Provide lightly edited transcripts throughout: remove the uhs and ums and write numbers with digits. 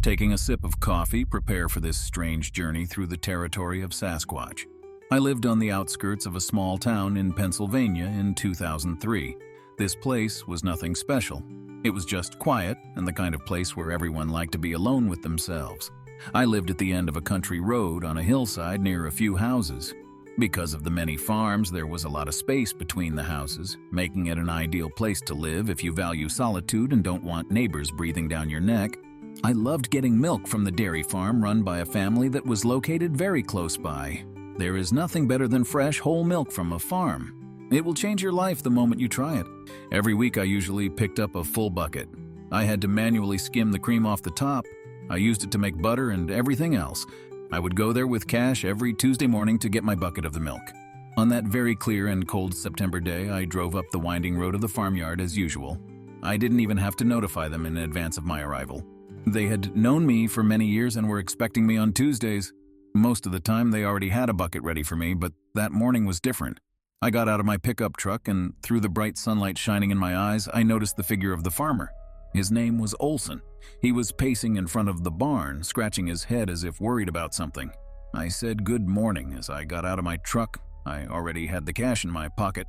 Taking a sip of coffee, prepare for this strange journey through the territory of Sasquatch. I lived on the outskirts of a small town in Pennsylvania in 2003. This place was nothing special. It was just quiet and the kind of place where everyone liked to be alone with themselves. I lived at the end of a country road on a hillside near a few houses. Because of the many farms, there was a lot of space between the houses, making it an ideal place to live if you value solitude and don't want neighbors breathing down your neck. I loved getting milk from the dairy farm run by a family that was located very close by. There is nothing better than fresh, whole milk from a farm. It will change your life the moment you try it. Every week I usually picked up a full bucket. I had to manually skim the cream off the top. I used it to make butter and everything else. I would go there with cash every Tuesday morning to get my bucket of the milk. On that very clear and cold September day, I drove up the winding road of the farmyard as usual. I didn't even have to notify them in advance of my arrival. They had known me for many years and were expecting me on Tuesdays. Most of the time they already had a bucket ready for me, but that morning was different. I got out of my pickup truck and through the bright sunlight shining in my eyes, I noticed the figure of the farmer. His name was Olson. He was pacing in front of the barn, scratching his head as if worried about something. I said good morning as I got out of my truck. I already had the cash in my pocket.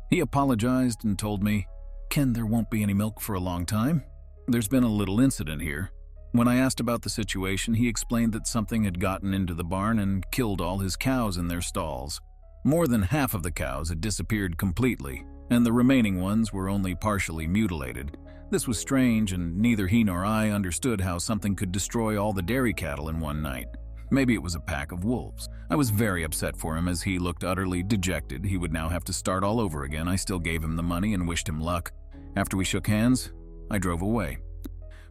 He apologized and told me, "Ken, there won't be any milk for a long time. There's been a little incident here." When I asked about the situation, he explained that something had gotten into the barn and killed all his cows in their stalls. More than half of the cows had disappeared completely, and the remaining ones were only partially mutilated. This was strange, and neither he nor I understood how something could destroy all the dairy cattle in one night. Maybe it was a pack of wolves. I was very upset for him as he looked utterly dejected. He would now have to start all over again. I still gave him the money and wished him luck. After we shook hands, I drove away.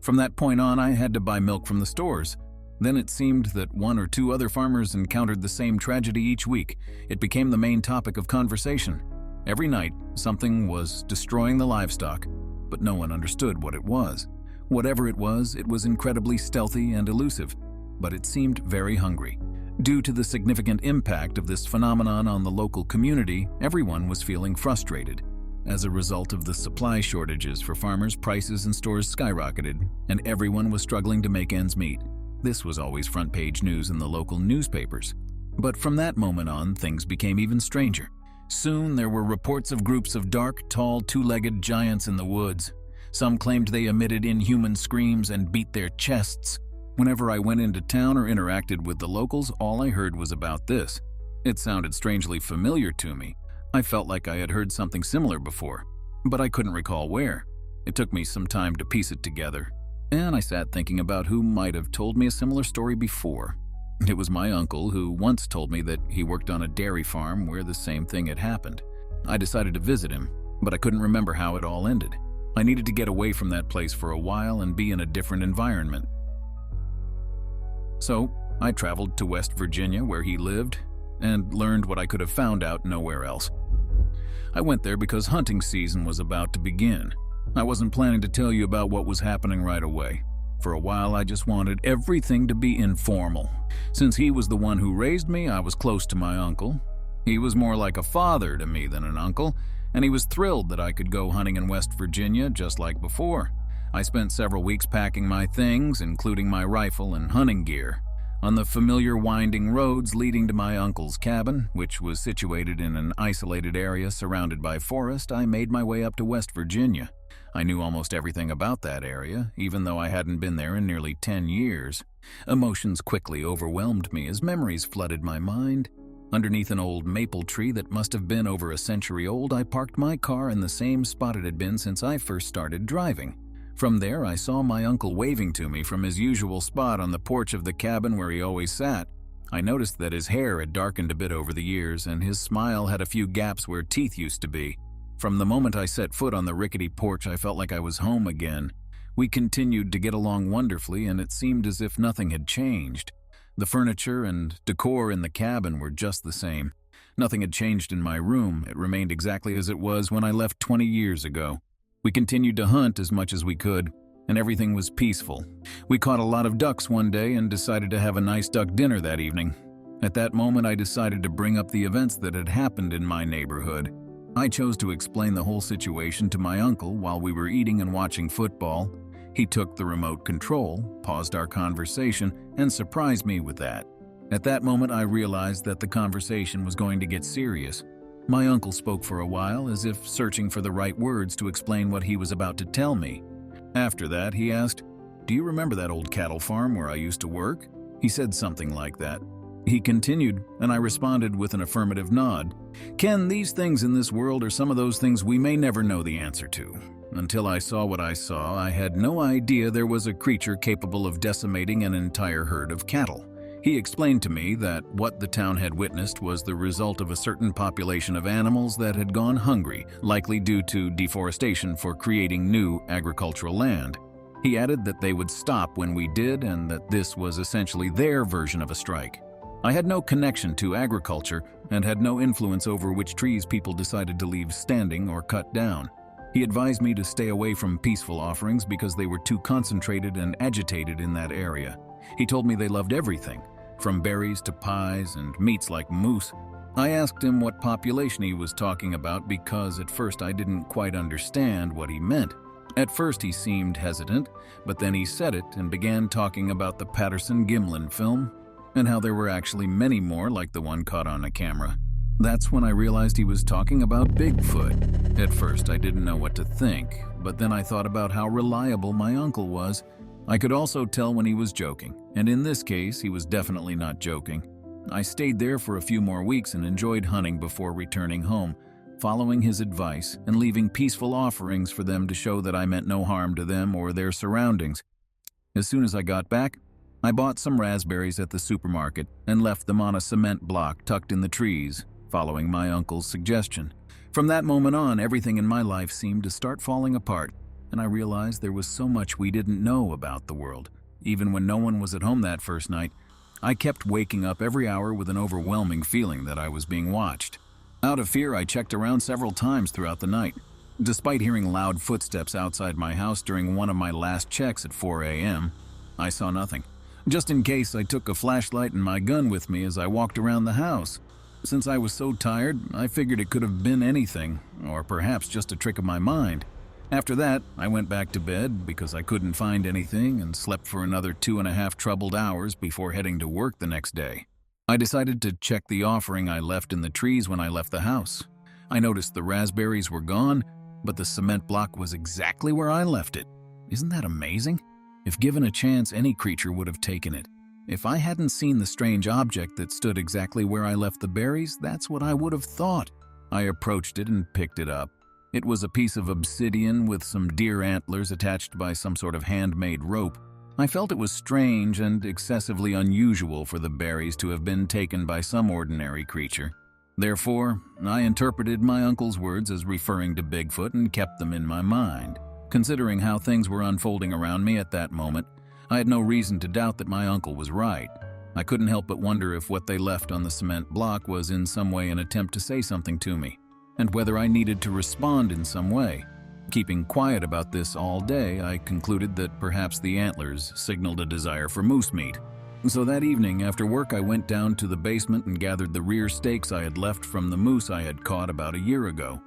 From that point on, I had to buy milk from the stores. Then it seemed that one or two other farmers encountered the same tragedy each week. It became the main topic of conversation. Every night, something was destroying the livestock, but no one understood what it was. Whatever it was incredibly stealthy and elusive, but it seemed very hungry. Due to the significant impact of this phenomenon on the local community, everyone was feeling frustrated. As a result of the supply shortages for farmers, prices in stores skyrocketed, and everyone was struggling to make ends meet. This was always front-page news in the local newspapers. But from that moment on, things became even stranger. Soon there were reports of groups of dark, tall, two-legged giants in the woods. Some claimed they emitted inhuman screams and beat their chests. Whenever I went into town or interacted with the locals, all I heard was about this. It sounded strangely familiar to me. I felt like I had heard something similar before, but I couldn't recall where. It took me some time to piece it together, and I sat thinking about who might have told me a similar story before. It was my uncle who once told me that he worked on a dairy farm where the same thing had happened. I decided to visit him, but I couldn't remember how it all ended. I needed to get away from that place for a while and be in a different environment. So I traveled to West Virginia where he lived and learned what I could have found out nowhere else. I went there because hunting season was about to begin. I wasn't planning to tell you about what was happening right away. For a while, I just wanted everything to be informal. Since he was the one who raised me, I was close to my uncle. He was more like a father to me than an uncle, and he was thrilled that I could go hunting in West Virginia just like before. I spent several weeks packing my things, including my rifle and hunting gear. On the familiar winding roads leading to my uncle's cabin, which was situated in an isolated area surrounded by forest, I made my way up to West Virginia. I knew almost everything about that area, even though I hadn't been there in nearly 10 years. Emotions quickly overwhelmed me as memories flooded my mind. Underneath an old maple tree that must have been over a century old, I parked my car in the same spot it had been since I first started driving. From there, I saw my uncle waving to me from his usual spot on the porch of the cabin where he always sat. I noticed that his hair had darkened a bit over the years, and his smile had a few gaps where teeth used to be. From the moment I set foot on the rickety porch, I felt like I was home again. We continued to get along wonderfully, and it seemed as if nothing had changed. The furniture and decor in the cabin were just the same. Nothing had changed in my room. It remained exactly as it was when I left 20 years ago. We continued to hunt as much as we could, and everything was peaceful. We caught a lot of ducks one day and decided to have a nice duck dinner that evening. At that moment, I decided to bring up the events that had happened in my neighborhood. I chose to explain the whole situation to my uncle while we were eating and watching football. He took the remote control, paused our conversation, and surprised me with that. At that moment, I realized that the conversation was going to get serious. My uncle spoke for a while, as if searching for the right words to explain what he was about to tell me. After that, he asked, "Do you remember that old cattle farm where I used to work?" He said something like that. He continued, and I responded with an affirmative nod. "Ken, these things in this world are some of those things we may never know the answer to. Until I saw what I saw, I had no idea there was a creature capable of decimating an entire herd of cattle." He explained to me that what the town had witnessed was the result of a certain population of animals that had gone hungry, likely due to deforestation for creating new agricultural land. He added that they would stop when we did and that this was essentially their version of a strike. I had no connection to agriculture and had no influence over which trees people decided to leave standing or cut down. He advised me to stay away from peaceful offerings because they were too concentrated and agitated in that area. He told me they loved everything, from berries to pies and meats like moose. I asked him what population he was talking about because at first I didn't quite understand what he meant. At first he seemed hesitant, but then he said it and began talking about the Patterson-Gimlin film and how there were actually many more like the one caught on a camera. That's when I realized he was talking about Bigfoot. At first I didn't know what to think, but then I thought about how reliable my uncle was. I could also tell when he was joking, and in this case, he was definitely not joking. I stayed there for a few more weeks and enjoyed hunting before returning home, following his advice and leaving peaceful offerings for them to show that I meant no harm to them or their surroundings. As soon as I got back, I bought some raspberries at the supermarket and left them on a cement block tucked in the trees, following my uncle's suggestion. From that moment on, everything in my life seemed to start falling apart, and I realized there was so much we didn't know about the world. Even when no one was at home that first night, I kept waking up every hour with an overwhelming feeling that I was being watched. Out of fear, I checked around several times throughout the night. Despite hearing loud footsteps outside my house during one of my last checks at 4 a.m., I saw nothing. Just in case, I took a flashlight and my gun with me as I walked around the house. Since I was so tired, I figured it could have been anything, or perhaps just a trick of my mind. After that, I went back to bed because I couldn't find anything and slept for another 2.5 troubled hours before heading to work the next day. I decided to check the offering I left in the trees when I left the house. I noticed the raspberries were gone, but the cement block was exactly where I left it. Isn't that amazing? If given a chance, any creature would have taken it. If I hadn't seen the strange object that stood exactly where I left the berries, that's what I would have thought. I approached it and picked it up. It was a piece of obsidian with some deer antlers attached by some sort of handmade rope. I felt it was strange and excessively unusual for the berries to have been taken by some ordinary creature. Therefore, I interpreted my uncle's words as referring to Bigfoot and kept them in my mind. Considering how things were unfolding around me at that moment, I had no reason to doubt that my uncle was right. I couldn't help but wonder if what they left on the cement block was in some way an attempt to say something to me, and whether I needed to respond in some way. Keeping quiet about this all day, I concluded that perhaps the antlers signaled a desire for moose meat. So that evening, after work, I went down to the basement and gathered the rear steaks I had left from the moose I had caught about a year ago.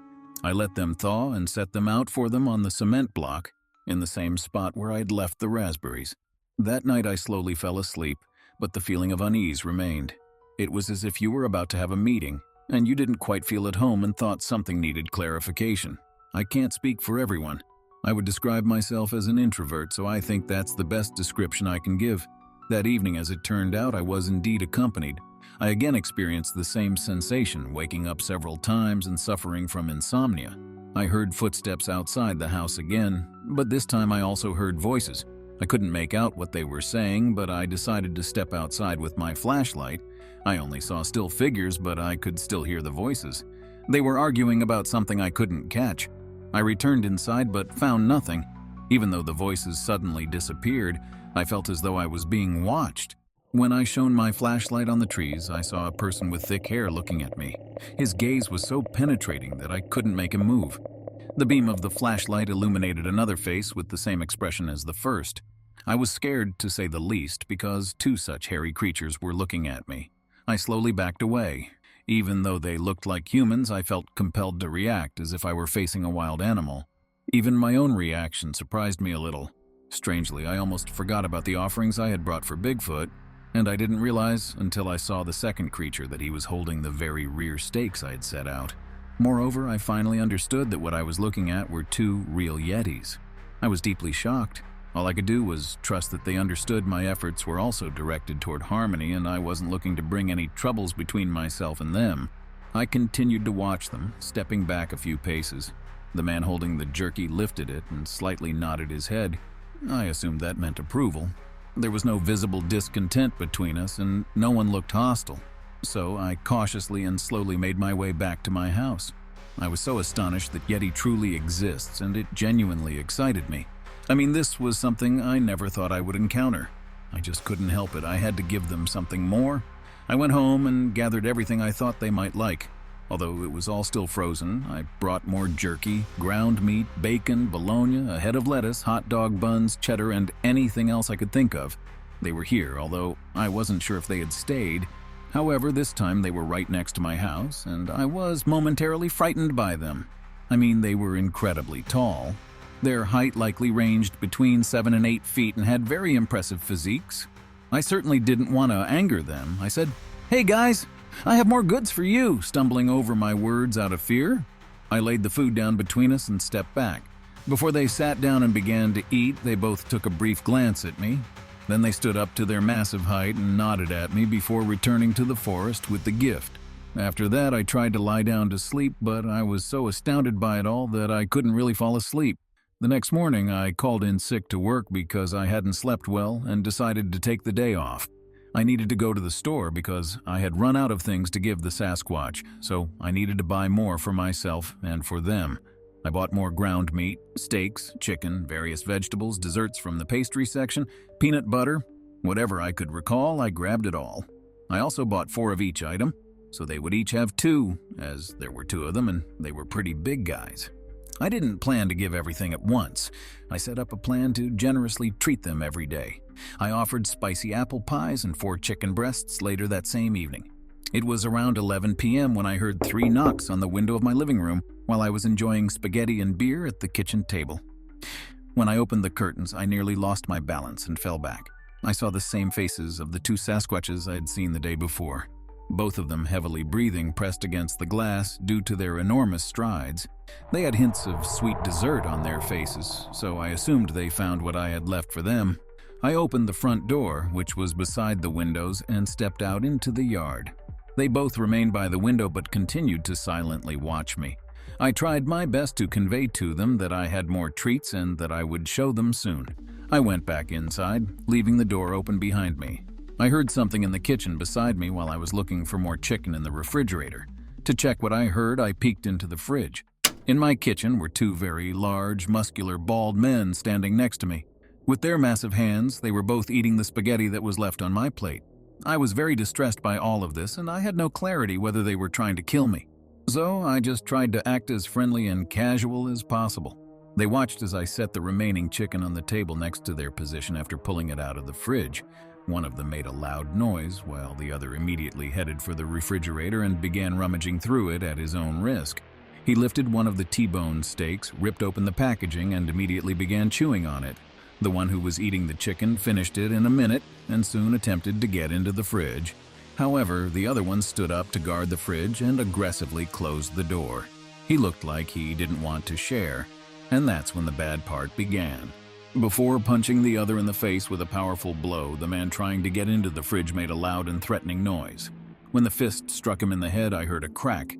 I let them thaw and set them out for them on the cement block, in the same spot where I'd left the raspberries. That night I slowly fell asleep, but the feeling of unease remained. It was as if you were about to have a meeting, and you didn't quite feel at home and thought something needed clarification. I can't speak for everyone. I would describe myself as an introvert, so I think that's the best description I can give. That evening, as it turned out, I was indeed accompanied. I again experienced the same sensation, waking up several times and suffering from insomnia. I heard footsteps outside the house again, but this time I also heard voices. I couldn't make out what they were saying, but I decided to step outside with my flashlight. I only saw still figures, but I could still hear the voices. They were arguing about something I couldn't catch. I returned inside but found nothing. Even though the voices suddenly disappeared, I felt as though I was being watched. When I shone my flashlight on the trees, I saw a person with thick hair looking at me. His gaze was so penetrating that I couldn't make him move. The beam of the flashlight illuminated another face with the same expression as the first. I was scared, to say the least, because two such hairy creatures were looking at me. I slowly backed away. Even though they looked like humans, I felt compelled to react as if I were facing a wild animal. Even my own reaction surprised me a little. Strangely, I almost forgot about the offerings I had brought for Bigfoot, and I didn't realize until I saw the second creature that he was holding the very rear stakes I had set out. Moreover, I finally understood that what I was looking at were two real Yetis. I was deeply shocked. All I could do was trust that they understood my efforts were also directed toward harmony and I wasn't looking to bring any troubles between myself and them. I continued to watch them, stepping back a few paces. The man holding the jerky lifted it and slightly nodded his head. I assumed that meant approval. There was no visible discontent between us and no one looked hostile. So I cautiously and slowly made my way back to my house. I was so astonished that Yeti truly exists, and it genuinely excited me. I mean, this was something I never thought I would encounter. I just couldn't help it. I had to give them something more. I went home and gathered everything I thought they might like. Although it was all still frozen, I brought more jerky, ground meat, bacon, bologna, a head of lettuce, hot dog buns, cheddar, and anything else I could think of. They were here, although I wasn't sure if they had stayed. However, this time they were right next to my house, and I was momentarily frightened by them. I mean, they were incredibly tall. Their height likely ranged between 7 and 8 feet and had very impressive physiques. I certainly didn't want to anger them. I said, "Hey guys, I have more goods for you," stumbling over my words out of fear. I laid the food down between us and stepped back. Before they sat down and began to eat, they both took a brief glance at me. Then they stood up to their massive height and nodded at me before returning to the forest with the gift. After that, I tried to lie down to sleep, but I was so astounded by it all that I couldn't really fall asleep. The next morning, I called in sick to work because I hadn't slept well and decided to take the day off. I needed to go to the store because I had run out of things to give the Sasquatch, so I needed to buy more for myself and for them. I bought more ground meat, steaks, chicken, various vegetables, desserts from the pastry section, peanut butter. Whatever I could recall, I grabbed it all. I also bought 4 of each item, so they would each have 2, as there were 2 of them and they were pretty big guys. I didn't plan to give everything at once. I set up a plan to generously treat them every day. I offered spicy apple pies and 4 chicken breasts later that same evening. It was around 11 p.m. when I heard 3 knocks on the window of my living room while I was enjoying spaghetti and beer at the kitchen table. When I opened the curtains, I nearly lost my balance and fell back. I saw the same faces of the 2 Sasquatches I had seen the day before. Both of them heavily breathing, pressed against the glass due to their enormous strides. They had hints of sweet dessert on their faces, so I assumed they found what I had left for them. I opened the front door, which was beside the windows, and stepped out into the yard. They both remained by the window but continued to silently watch me. I tried my best to convey to them that I had more treats and that I would show them soon. I went back inside, leaving the door open behind me. I heard something in the kitchen beside me while I was looking for more chicken in the refrigerator. To check what I heard, I peeked into the fridge. In my kitchen were 2 very large, muscular, bald men standing next to me. With their massive hands, they were both eating the spaghetti that was left on my plate. I was very distressed by all of this, and I had no clarity whether they were trying to kill me. So I just tried to act as friendly and casual as possible. They watched as I set the remaining chicken on the table next to their position after pulling it out of the fridge. One of them made a loud noise, while the other immediately headed for the refrigerator and began rummaging through it at his own risk. He lifted one of the T-bone steaks, ripped open the packaging, and immediately began chewing on it. The one who was eating the chicken finished it in a minute and soon attempted to get into the fridge. However, the other one stood up to guard the fridge and aggressively closed the door. He looked like he didn't want to share, and that's when the bad part began. Before punching the other in the face with a powerful blow, the man trying to get into the fridge made a loud and threatening noise. When the fist struck him in the head, I heard a crack.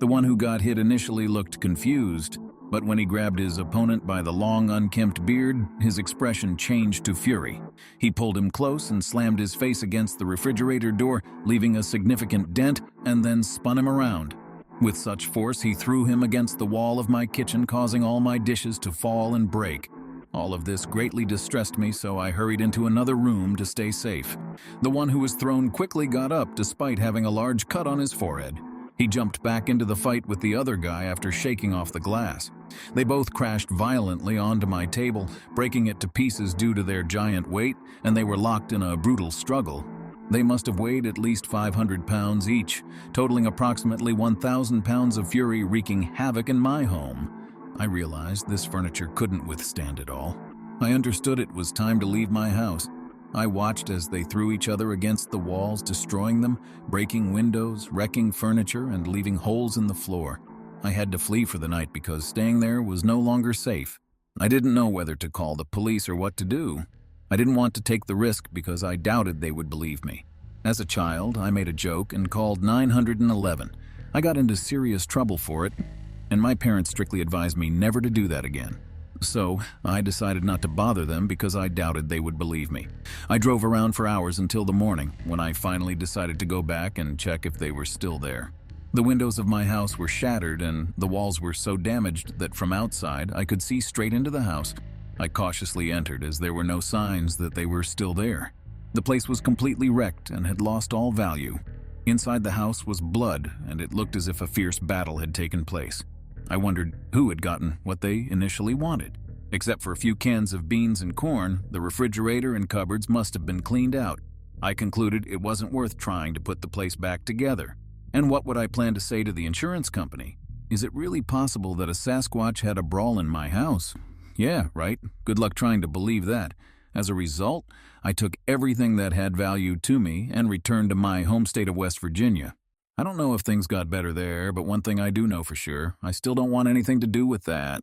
The one who got hit initially looked confused, but when he grabbed his opponent by the long, unkempt beard, his expression changed to fury. He pulled him close and slammed his face against the refrigerator door, leaving a significant dent, and then spun him around. With such force, he threw him against the wall of my kitchen, causing all my dishes to fall and break. All of this greatly distressed me, so I hurried into another room to stay safe. The one who was thrown quickly got up despite having a large cut on his forehead. He jumped back into the fight with the other guy after shaking off the glass. They both crashed violently onto my table, breaking it to pieces due to their giant weight, and they were locked in a brutal struggle. They must have weighed at least 500 pounds each, totaling approximately 1,000 pounds of fury, wreaking havoc in my home. I realized this furniture couldn't withstand it all. I understood it was time to leave my house. I watched as they threw each other against the walls, destroying them, breaking windows, wrecking furniture, and leaving holes in the floor. I had to flee for the night because staying there was no longer safe. I didn't know whether to call the police or what to do. I didn't want to take the risk because I doubted they would believe me. As a child, I made a joke and called 911. I got into serious trouble for it, and my parents strictly advised me never to do that again. So, I decided not to bother them because I doubted they would believe me. I drove around for hours until the morning, when I finally decided to go back and check if they were still there. The windows of my house were shattered and the walls were so damaged that from outside I could see straight into the house. I cautiously entered as there were no signs that they were still there. The place was completely wrecked and had lost all value. Inside the house was blood, and it looked as if a fierce battle had taken place. I wondered who had gotten what they initially wanted. Except for a few cans of beans and corn, the refrigerator and cupboards must have been cleaned out. I concluded it wasn't worth trying to put the place back together. And what would I plan to say to the insurance company? Is it really possible that a Sasquatch had a brawl in my house? Yeah, right. Good luck trying to believe that. As a result, I took everything that had value to me and returned to my home state of West Virginia. I don't know if things got better there, but one thing I do know for sure, I still don't want anything to do with that.